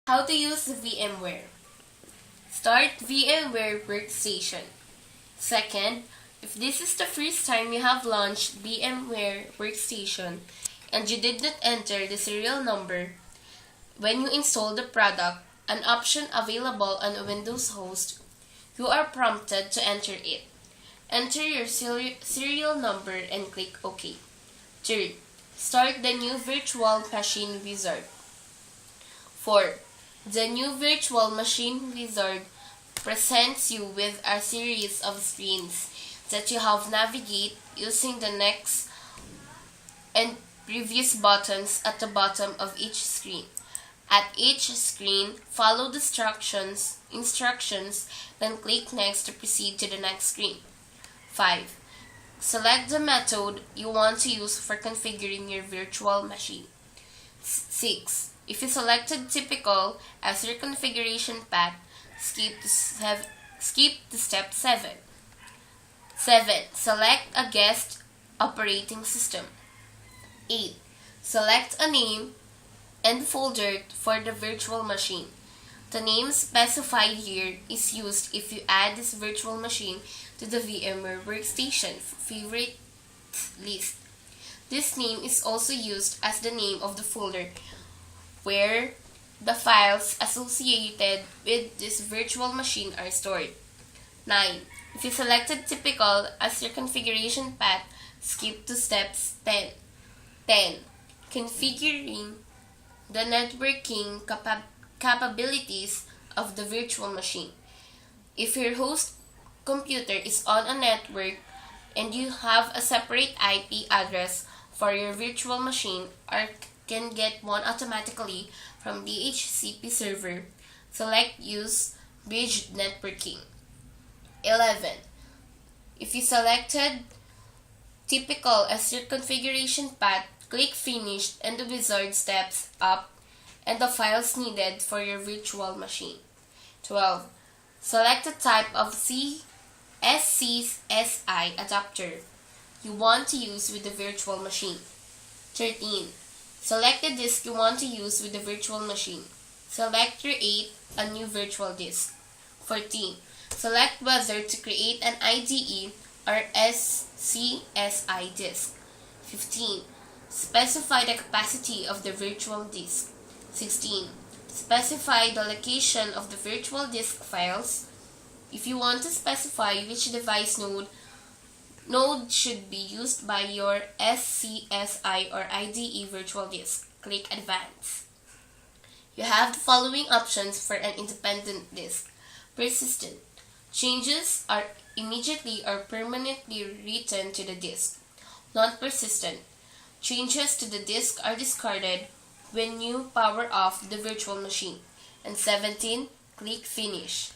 How to use VMware. Start VMware Workstation. Second, if this is the first time you have launched VMware Workstation and you did not enter the serial number when you install the product, an option available on a Windows host, you are prompted to enter it. Enter your serial number and click OK. Third, start the new virtual machine wizard. 4. The new virtual machine wizard presents you with a series of screens that you have navigate using the next and previous buttons at the bottom of each screen. At each screen, follow the instructions, then click Next to proceed to the next screen. 5. Select the method you want to use for configuring your virtual machine. 6. If you selected Typical as your configuration path, skip to step 7. 7. Select a guest operating system. 8. Select a name and folder for the virtual machine. The name specified here is used if you add this virtual machine to the VMware Workstation favorite list. This name is also used as the name of the folder where the files associated with this virtual machine are stored. 9. If you selected Typical as your configuration path, skip to steps 10. 10. Configuring the networking capabilities of the virtual machine. If your host computer is on a network and you have a separate IP address for your virtual machine or can get one automatically from DHCP server, select Use Bridge Networking. 11. If you selected Typical as your configuration path, click Finish and the wizard steps up and the files needed for your virtual machine. 12. Select the type of SCSI adapter you want to use with the virtual machine. 13. Select the disk you want to use with the virtual machine. Select Create a new virtual disk. 14. Select whether to create an IDE or SCSI disk. 15. Specify the capacity of the virtual disk. 16. Specify the location of the virtual disk files. If you want to specify which device node should be used by your SCSI or IDE virtual disk, click Advanced. You have the following options for an independent disk. Persistent. Changes are immediately or permanently written to the disk. Non-persistent. Changes to the disk are discarded when you power off the virtual machine. And 17. Click Finish.